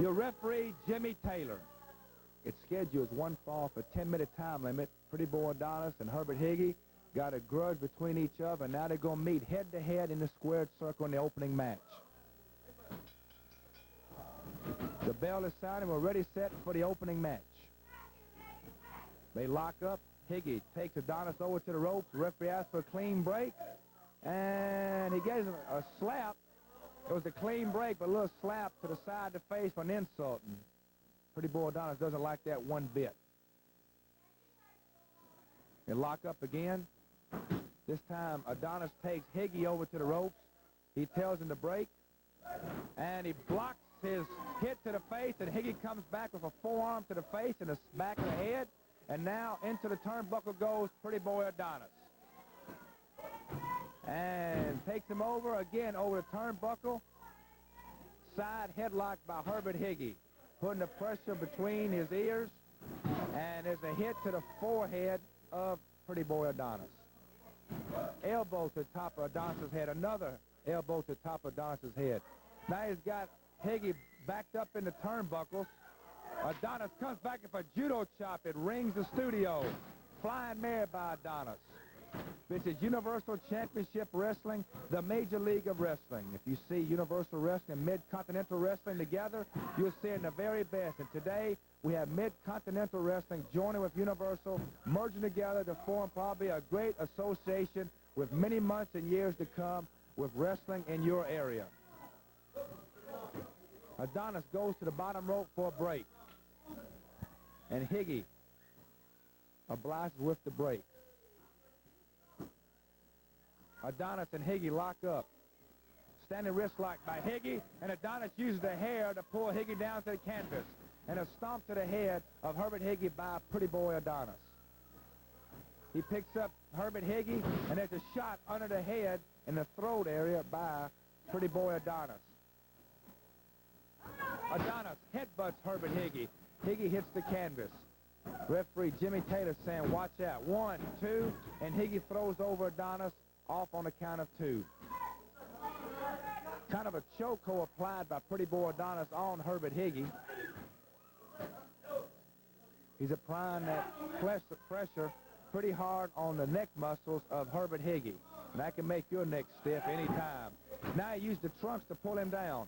Your referee, Jimmy Taylor. It's scheduled as one fall for 10-minute time limit. Pretty Boy Adonis and Herbert Heggie got a grudge between each other, and now they're going to meet head-to-head in the squared circle in the opening match. The bell is sounding. We're ready, set for the opening match. They lock up. Higgy takes Adonis over to the ropes. The referee asks for a clean break, and he gives him a slap. It was a clean break, but a little slap to the side of the face for an insult. And Pretty Boy Adonis doesn't like that one bit. They lock up again. This time, Adonis takes Higgy over to the ropes. He tells him to break, and he blocks his hit to the face, and Higgy comes back with a forearm to the face and the back of the head, and now into the turnbuckle goes Pretty Boy Adonis. And takes him over again over the turnbuckle. Side headlock by Herbert Heggie, putting the pressure between his ears, and there's a hit to the forehead of Pretty Boy Adonis. Elbow to the top of Adonis' head, another elbow to the top of Adonis' head. Now he's got Heggie backed up in the turnbuckles. Adonis comes back with a judo chop. It rings the studio. Flying mare by Adonis. This is Universal Championship Wrestling, the Major League of Wrestling. If you see Universal Wrestling and Mid-Continental Wrestling together, you're seeing the very best. And today, we have Mid-Continental Wrestling joining with Universal, merging together to form probably a great association with many months and years to come with wrestling in your area. Adonis goes to the bottom rope for a break. And Higgy obliges with the break. Adonis and Higgy lock up. Standing wrist lock by Higgy, and Adonis uses the hair to pull Higgy down to the canvas. And a stomp to the head of Herbert Heggie by Pretty Boy Adonis. He picks up Herbert Heggie, and there's a shot under the head in the throat area by Pretty Boy Adonis. Adonis headbutts Herbert Heggie. Higgy hits the canvas. Referee Jimmy Taylor saying, watch out. 1, 2, and Higgy throws over Adonis off on the count of 2. Kind of a chokehold applied by Pretty Boy Adonis on Herbert Heggie. He's applying that pressure pretty hard on the neck muscles of Herbert Heggie. And that can make your neck stiff anytime. Now he used the trunks to pull him down.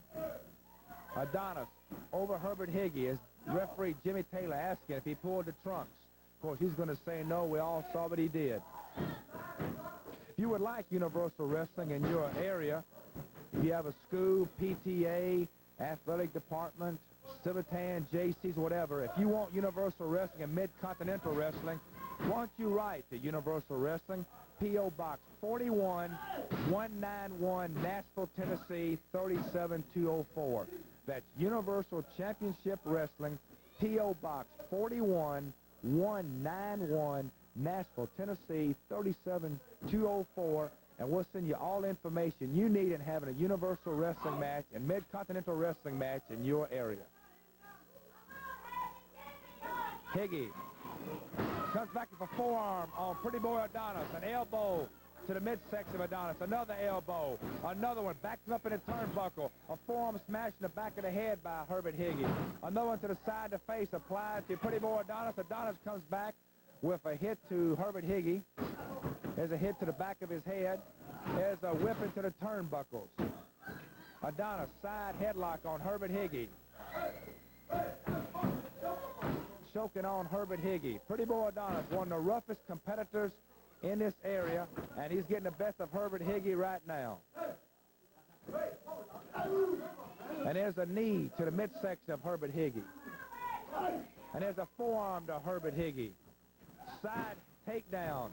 Adonis over Herbert Heggie as referee Jimmy Taylor asking if he pulled the trunks. Of course, he's going to say no. We all saw what he did. If you would like Universal Wrestling in your area, if you have a school, PTA, athletic department, Civitan, JC's, whatever, if you want Universal Wrestling and Mid-Continental Wrestling, why don't you write to Universal Wrestling, P.O. Box 41191, Nashville, Tennessee, 37204. That's Universal Championship Wrestling, P.O. Box 41191, Nashville, Tennessee, 37204. And we'll send you all the information you need in having a Universal Wrestling match and Mid-Continental Wrestling match in your area. Higgy comes back with a forearm on Pretty Boy Adonis. An elbow to the midsection of Adonis. Another elbow. Another one. Backs him up in the turnbuckle. A forearm smash in the back of the head by Herbert Heggie. Another one to the side of the face applied to Pretty Boy Adonis. Adonis comes back with a hit to Herbert Heggie. There's a hit to the back of his head. There's a whip into the turnbuckles. Adonis, side headlock on Herbert Heggie. Choking on Herbert Heggie. Pretty Boy Adonis, one of the roughest competitors in this area, and he's getting the best of Herbert Heggie right now. And there's a knee to the midsection of Herbert Heggie. And there's a forearm to Herbert Heggie. Side takedown.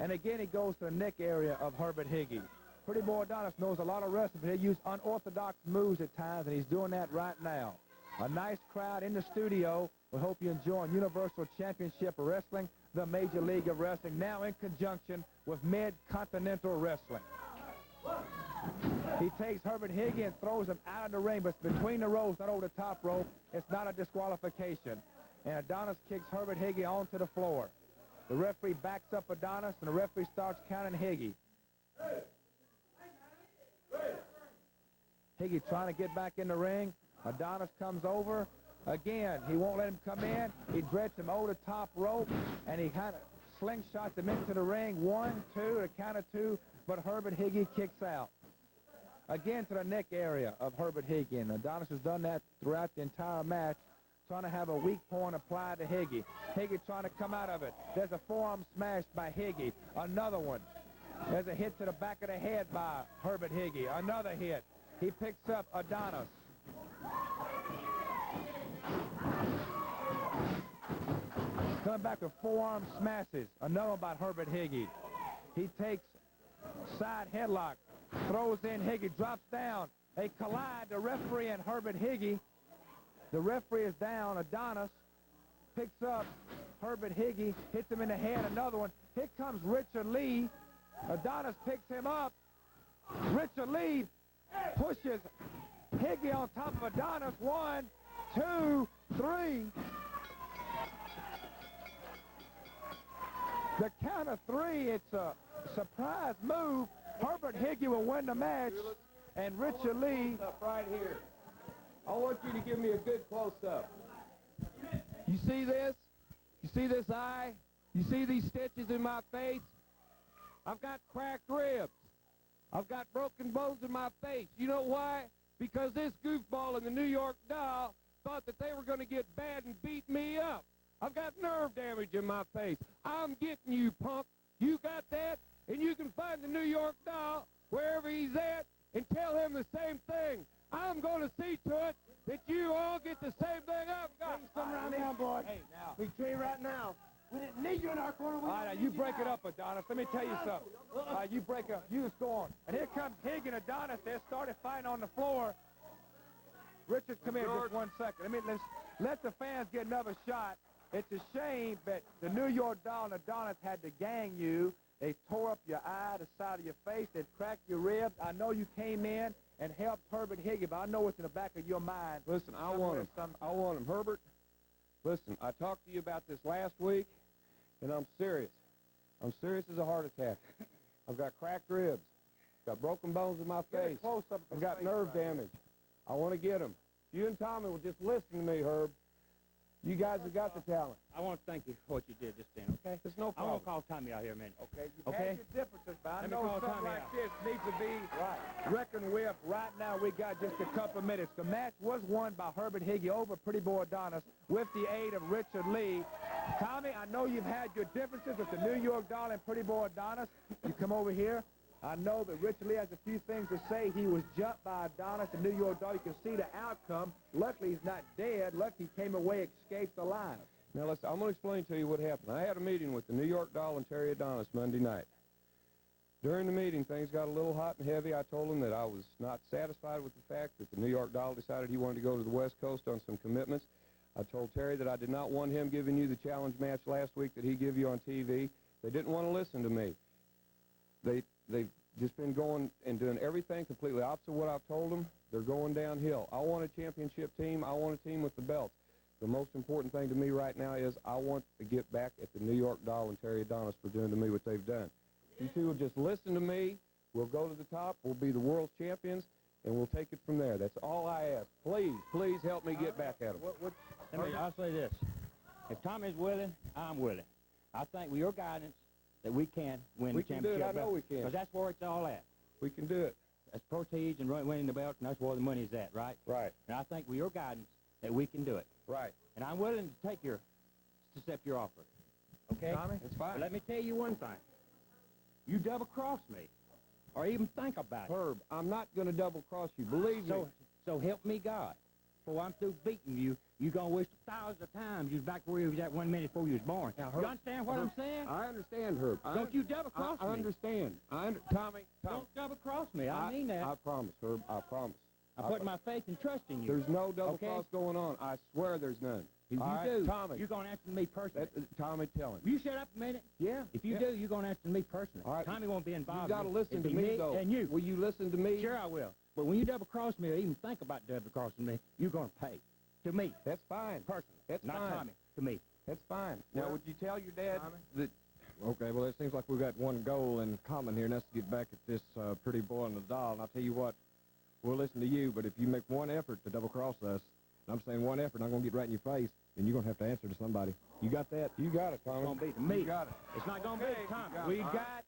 And again, he goes to the neck area of Herbert Heggie. Pretty Boy Adonis knows a lot of wrestling, but he'll use unorthodox moves at times, and he's doing that right now. A nice crowd in the studio. We hope you enjoy Universal Championship Wrestling, the Major League of Wrestling, now in conjunction with Mid-Continental Wrestling. He takes Herbert Heggie and throws him out of the ring, but between the ropes, not over the top rope. It's not a disqualification. And Adonis kicks Herbert Heggie onto the floor. The referee backs up Adonis, and the referee starts counting Heggie. Heggie trying to get back in the ring. Adonis comes over. Again, he won't let him come in. He dreads him over the top rope, and he kind of slingshots him into the ring. 1, 2, a count of 2, but Herbert Heggie kicks out. Again to the neck area of Herbert Heggie, and Adonis has done that throughout the entire match, trying to have a weak point applied to Heggie. Heggie trying to come out of it. There's a forearm smash by Heggie. Another one. There's a hit to the back of the head by Herbert Heggie. Another hit. He picks up Adonis. Coming back with forearm smashes. Another one by Herbert Heggie. He takes side headlock. Throws in Heggie. Drops down. They collide, the referee and Herbert Heggie. The referee is down. Adonis picks up Herbert Heggie. Hits him in the head. Another one. Here comes Richard Lee. Adonis picks him up. Richard Lee pushes Heggie on top of Adonis. 1, 2, 3. The count of 3, it's a surprise move. Herbert Heggie will win the match, and Richard Lee. Up right here. I want you to give me a good close-up. You see this? You see this eye? You see these stitches in my face? I've got cracked ribs. I've got broken bones in my face. You know why? Because this goofball in the New York Doll thought that they were going to get bad and beat me up. I've got nerve damage in my face. I'm getting you, punk. You got that? And you can find the New York Doll wherever he's at and tell him the same thing. I'm going to see to it that you all get the same thing I've got. Please come right now, boy. Hey, now. We tell you right now, we didn't need you in our corner. All right, now you break it up, Adonis. Let me tell you something. All right, you break up. You just go on. And here comes Heggie and Adonis. They started fighting on the floor. Richard, come here just 1 second. Let the fans get another shot. It's a shame that the New York Doll and Adonis had to gang you. They tore up your eye, the side of your face. They cracked your ribs. I know you came in and helped Herbert Heggie, but I know what's in the back of your mind. Listen, I want him. Herbert, listen, I talked to you about this last week, and I'm serious. I'm serious as a heart attack. I've got cracked ribs. Got broken bones in my face. I've got nerve damage. I want to get them. You and Tommy will just listen to me, Herb. You guys have got the talent. I want to thank you for what you did just then, okay? There's no I problem. want to call Tommy out here a minute. Okay, you've Okay. had your differences, but I Let me know call something Tommy like out. this needs to be reckoned with. Right now, we got just a couple of minutes. The match was won by Herbert Heggie over Pretty Boy Adonis with the aid of Richard Lee. Tommy, I know you've had your differences with the New York Doll and Pretty Boy Adonis. You come over here. I know that Richard Lee has a few things to say. He was jumped by Adonis, the New York Doll. You can see the outcome. Luckily, he's not dead. Luckily, he came away, escaped alive. Now, listen, I'm going to explain to you what happened. I had a meeting with the New York Doll and Terry Adonis Monday night. During the meeting, things got a little hot and heavy. I told him that I was not satisfied with the fact that the New York Doll decided he wanted to go to the West Coast on some commitments. I told Terry that I did not want him giving you the challenge match last week that he gave you on TV. They didn't want to listen to me. They've just been going and doing everything completely opposite of what I've told them. They're going downhill. I want a championship team. I want a team with the belts. The most important thing to me right now is I want to get back at the New York Doll and Terry Adonis for doing to me what they've done. You two will just listen to me. We'll go to the top. We'll be the world's champions, and we'll take it from there. That's all I ask. Please help me get back at them. I'll say this. If Tommy's willing, I'm willing. I think with your guidance that we can win We the can do it. championship. I know we can. Because that's where it's all at. We can do it. That's proteins and winning the belt, and that's where the money's at, right? Right. And I think with your guidance that we can do it. Right. And I'm willing to accept your offer. Okay? Tommy? It's fine. But let me tell you one thing. You double-cross me, or even think about it. Herb, I'm not going to double-cross you. Believe me. So help me God. Before I'm through beating you, you're going to wish thousands of times you was back where you was at 1 minute before you was born. Now, You Herb, understand what I'm saying? I understand, Herb. Don't you double-cross me. I understand. Tommy. Don't double-cross me. I mean that. I promise, Herb. I promise. I put my faith and trust in you. There's no double-cross going on. I swear there's none. If All you right, do, Tommy. You're going to answer me personally. Tommy, tell him. You shut up a minute. Yeah. If you do, you're going to answer me personally. All right. Tommy won't be involved. You got to listen to It'd be me, though. And you. Will you listen to me? Sure I will. But when you double-cross me or even think about double-crossing me, you're going to pay. To me. That's fine. Personally. That's not fine. Tommy. To me. That's fine. Now, Well, would you tell your dad Tommy? that... Okay, well, it seems like we've got one goal in common here, and that's to get back at this pretty boy and the doll. And I'll tell you what, we'll listen to you, but if you make one effort to double-cross us, and I'm saying one effort, I'm going to get right in your face, then you're going to have to answer to somebody. You got that? You got it, Tommy. It's going to be to me. You got it. It's not going to be to Tommy. We got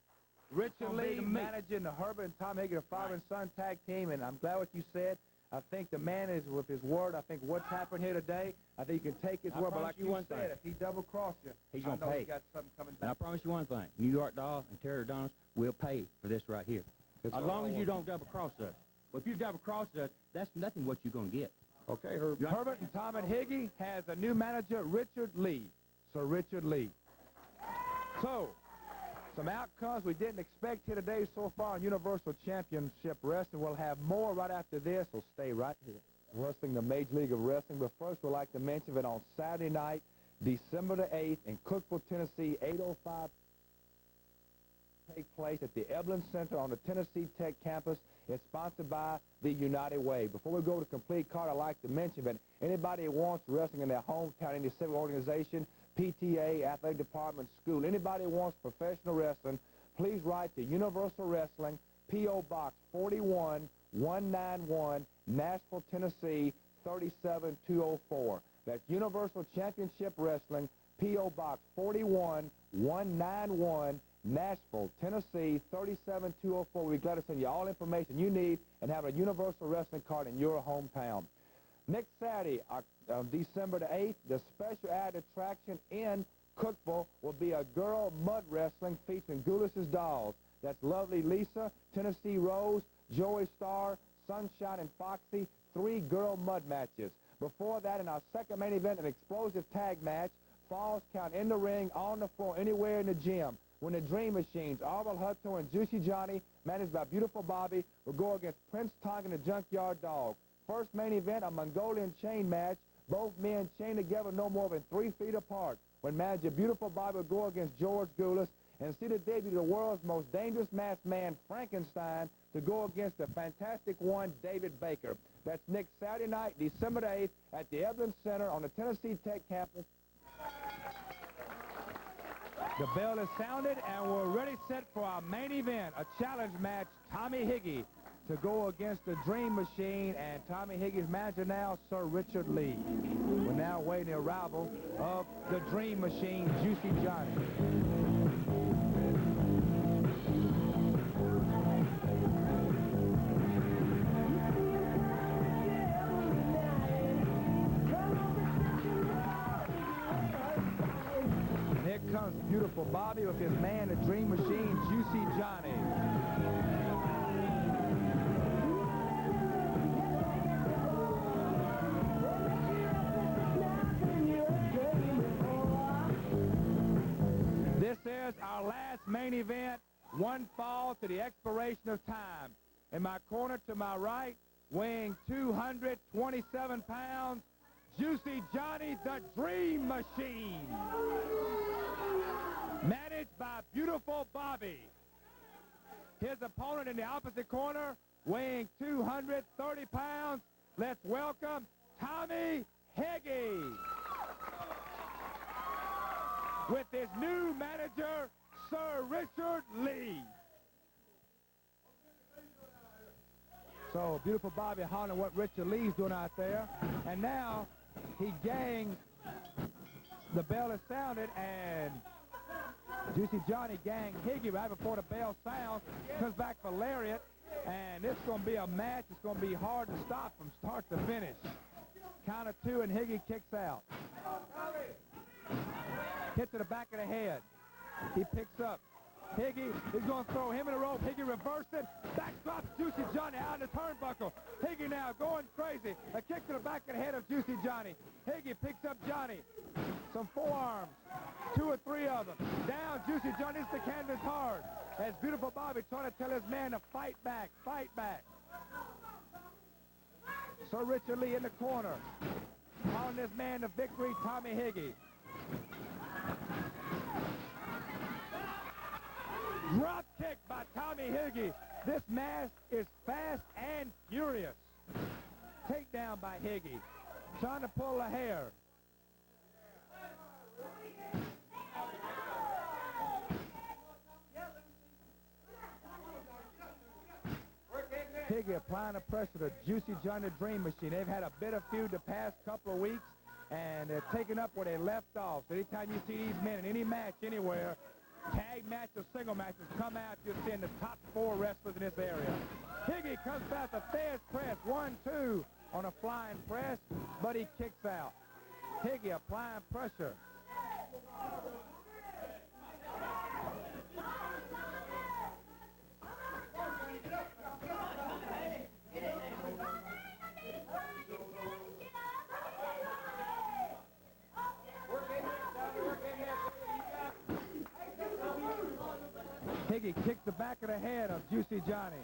Richard Gonna be Lee to me. managing the Herbert and Tommy Heggie, the father and son tag team, and I'm glad what you said. I think the man is with his word. I think what's happened here today, I think you can take his I word. But promise like you one said, thing. if he double-crossed you, He's I gonna know pay. he got something coming And I back. promise you one thing. New York Doll and Terry Adonis will pay for this right here. It's As all long I as you want. don't double-cross us. Well, if you double-cross us, that's nothing what you're going to get. Okay, Herb. Herbert and Tommy Heggie has a new manager, Richard Lee. Sir Richard Lee. So, some outcomes we didn't expect here today so far in Universal Championship Wrestling. We'll have more right after this, so stay right here. Wrestling, the Major League of Wrestling. But first, we'd like to mention that on Saturday night, December the 8th, in Cookeville, Tennessee, 8:05 take place at the Eblin Center on the Tennessee Tech campus. It's sponsored by the United Way. Before we go to the complete card, I'd like to mention that anybody who wants wrestling in their hometown, any civic organization, PTA, athletic department, school, anybody who wants professional wrestling, please write to Universal Wrestling, P.O. Box 41191, Nashville, Tennessee, 37204. That's Universal Championship Wrestling, P.O. Box 41191, Nashville, Tennessee, 37204. We're glad to send you all information you need and have a Universal Wrestling card in your hometown. Next Saturday, December the 8th, the special added attraction in Cookeville will be a girl mud wrestling featuring Goulis's Dolls. That's Lovely Lisa, Tennessee Rose, Joey Starr, Sunshine, and Foxy, 3 girl mud matches. Before that, in our second main event, an explosive tag match, falls count in the ring, on the floor, anywhere in the gym. When the Dream Machines, Arvel Hutto and Juicy Johnny, managed by Beautiful Bobby, will go against Prince Tongue and the Junkyard Dog. First main event, a Mongolian chain match, both men chained together no more than 3 feet apart. When manager Beautiful Bobby will go against George Goulis, and see the debut of the world's most dangerous masked man, Frankenstein, to go against the Fantastic One, David Baker. That's next Saturday night, December the 8th, at the Eblin Center on the Tennessee Tech campus. The bell is sounded, and we're ready set for our main event, a challenge match, Tommy Heggie, to go against the Dream Machine, and Tommy Higgie's manager now, Sir Richard Lee. We're now waiting the arrival of the Dream Machine, Juicy Johnny. And here comes Beautiful Bobby with his man, the Dream Machine, Juicy Johnny. This is our last main event, one fall to the expiration of time. In my corner to my right, weighing 227 pounds, Juicy Johnny, the Dream Machine. Managed by Beautiful Bobby. His opponent in the opposite corner, weighing 230 pounds, let's welcome Tommy Heggie. With his new manager, Sir Richard Lee. So, Beautiful Bobby hollering what Richard Lee's doing out there. And now, he gangs, the bell is sounded, and Juicy Johnny gang Higgy right before the bell sounds, comes back for lariat, and this is going to be a match. It's going to be hard to stop from start to finish. Count of 2, and Higgy kicks out. Hit to the back of the head. He picks up. Higgy is going to throw him in the rope. Higgy reversed it. Backdrops Juicy Johnny out of the turnbuckle. Higgy now going crazy. A kick to the back of the head of Juicy Johnny. Higgy picks up Johnny. Some forearms. 2 or 3 of them. Down Juicy Johnny. It's the canvas hard. As Beautiful Bobby trying to tell his man to fight back. Fight back. Sir Richard Lee in the corner. Calling this man to victory, Tommy Heggie. Drop kick by Tommy Heggie. This match is fast and furious. Takedown by Heggie. Trying to pull a hair. Higgy applying the pressure to Juicy Johnny the Dream Machine. They've had a bitter feud the past couple of weeks, and they're taking up where they left off. So anytime you see these men in any match anywhere, tag match or single matches, come out, you're seeing the top 4 wrestlers in this area. Higgy comes back a Fez press, 1-2 on a flying press, but he kicks out. Higgy applying pressure. Higgy kicks the back of the head of Juicy Johnny.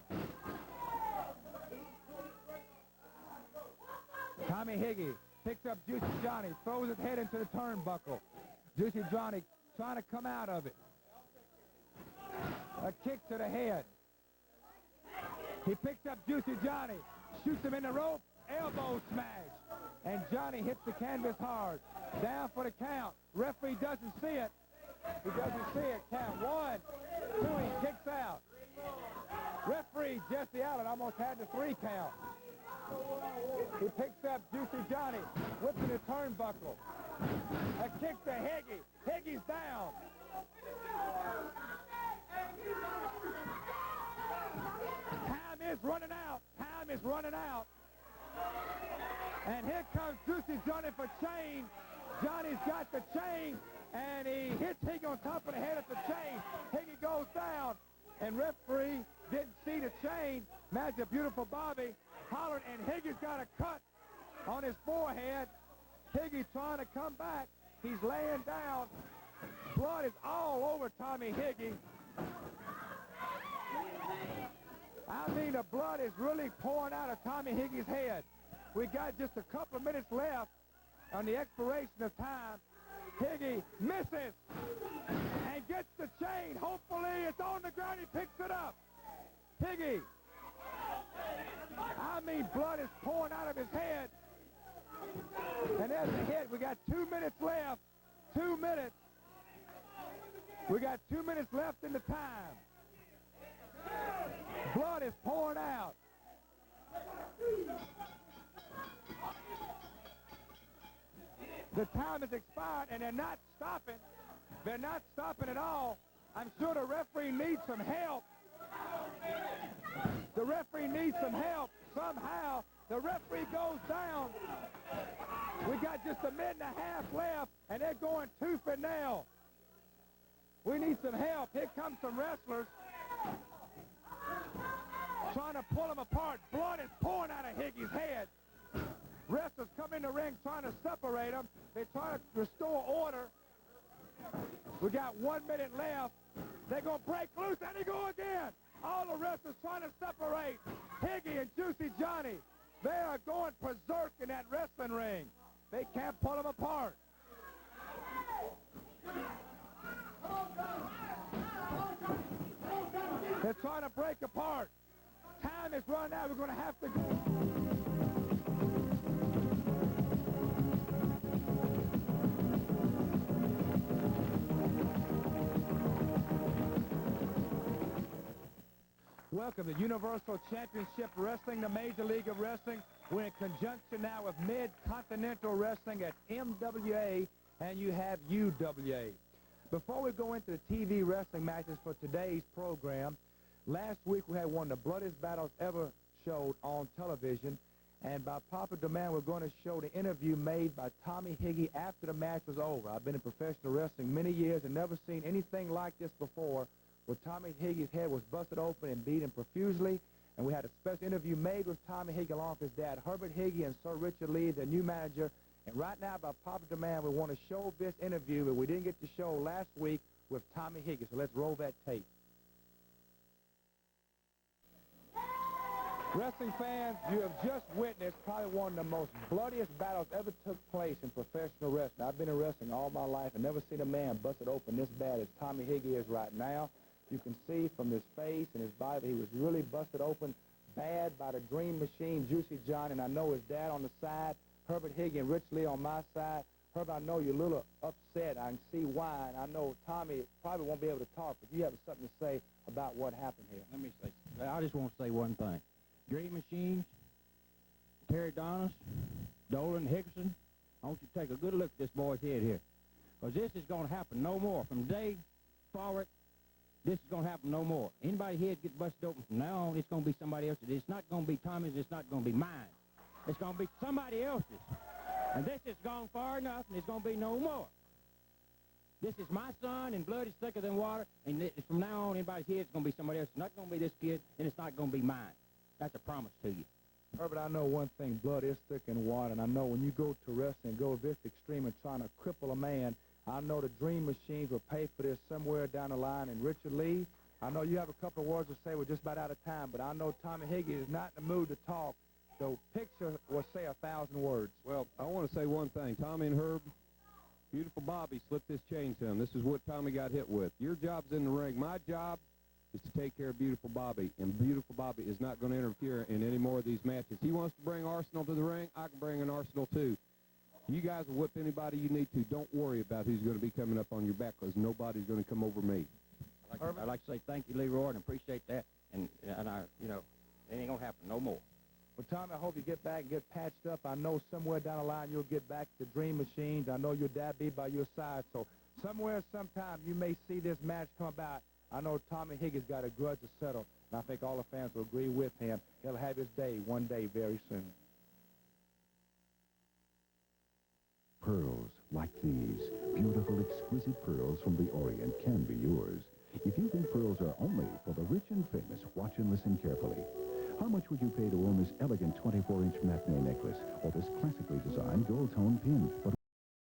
Tommy Heggie picks up Juicy Johnny, throws his head into the turnbuckle. Juicy Johnny trying to come out of it. A kick to the head. He picks up Juicy Johnny, shoots him in the rope, elbow smash. And Johnny hits the canvas hard. Down for the count. Referee doesn't see it. He doesn't see it. Count 1, 2, he kicks out. Referee Jesse Allen almost had the 3 count. He picks up Juicy Johnny, whipping the turnbuckle. A kick to Heggie. Heggie's down. Time is running out. Time is running out. And here comes Juicy Johnny for chain. Johnny's got the chain, and he hits Higgy on top of the head at the chain. Higgy goes down, and referee didn't see the chain. Imagine beautiful Bobby hollered, and Higgy's got a cut on his forehead. Higgy trying to come back. He's laying down. Blood is all over Tommy Heggie. I mean, the blood is really pouring out of Tommy Higgie's head. We got just a couple of minutes left on the expiration of time. Higgy misses and gets the chain. Hopefully it's on the ground. He picks it up. Higgy. I mean, blood is pouring out of his head. And there's the hit. We got 2 minutes left. 2 minutes. We got 2 minutes left in the time. Blood is pouring out. The time has expired, and they're not stopping. They're not stopping at all. I'm sure the referee needs some help. The referee needs some help somehow. The referee goes down. We got just a minute and a half left, and they're going tooth and nail. We need some help. Here come some wrestlers trying to pull him apart. Blood is pouring out of Higgie's head. Wrestlers come in the ring trying to separate them. They're trying to restore order. We got 1 minute left. They're going to break loose, and they go again. All the wrestlers trying to separate Higgy and Juicy Johnny. They are going berserk in that wrestling ring. They can't pull them apart. They're trying to break apart. Time is running out. We're going to have to go. Welcome to Universal Championship Wrestling, the Major League of Wrestling. We're in conjunction now with Mid-Continental Wrestling at MWA, and you have UWA. Before we go into the TV wrestling matches for today's program, last week we had one of the bloodiest battles ever showed on television, and by popular demand we're going to show the interview made by Tommy Heggie after the match was over. I've been in professional wrestling many years and never seen anything like this before, where Tommy Higgie's head was busted open and beaten profusely. And we had a special interview made with Tommy Heggie along with his dad, Herbert Heggie, and Sir Richard Lee, their new manager. And right now, by popular demand, we want to show this interview that we didn't get to show last week with Tommy Heggie. So let's roll that tape. Wrestling fans, you have just witnessed probably one of the most bloodiest battles ever took place in professional wrestling. I've been in wrestling all my life and never seen a man busted open this bad as Tommy Heggie is right now. You can see from his face and his body that he was really busted open bad by the Dream Machine, Juicy John, and I know his dad on the side, Herbert Heggie and Rich Lee on my side. Herbert, I know you're a little upset. I can see why, and I know Tommy probably won't be able to talk, but you have something to say about what happened here. Let me say, I just want to say one thing. Dream Machines, Terry Adonis, Dolan, Hickerson. I want you to take a good look at this boy's head here. Because this is going to happen no more. From today forward, this is going to happen no more. Anybody's head gets busted open from now on, it's going to be somebody else's. It's not going to be Tommy's. It's not going to be mine. It's going to be somebody else's. And this has gone far enough, and it's going to be no more. This is my son, and blood is thicker than water, and from now on, anybody's head is going to be somebody else. It's not going to be this kid, and it's not going to be mine. That's a promise to you. Herbert, I know one thing, blood is thick in water, and I know when you go to wrestling, go this extreme and trying to cripple a man, I know the Dream Machines will pay for this somewhere down the line. And Richard Lee, I know you have a couple of words to say. We're just about out of time, but I know Tommy Heggie is not in the mood to talk. So picture will say 1,000 words. Well, I want to say one thing. Tommy and Herb, Beautiful Bobby slipped this chain to him. This is what Tommy got hit with. Your job's in the ring. My job is to take care of Beautiful Bobby, and Beautiful Bobby is not going to interfere in any more of these matches. He wants to bring Arsenal to the ring. I can bring an Arsenal, too. You guys will whip anybody you need to. Don't worry about who's going to be coming up on your back, because nobody's going to come over me. I'd like to say thank you, Leroy, and appreciate that. And I, you know, it ain't going to happen no more. Well, Tommy, I hope you get back and get patched up. I know somewhere down the line you'll get back to Dream Machines. I know your dad be by your side. So somewhere, sometime, you may see this match come about. I know Tommy Higgins got a grudge to settle, and I think all the fans will agree with him. He'll have his day one day very soon. Pearls like these, beautiful, exquisite pearls from the Orient, can be yours. If you think pearls are only for the rich and famous, watch and listen carefully. How much would you pay to own this elegant 24-inch matinee necklace or this classically designed gold-tone pin? But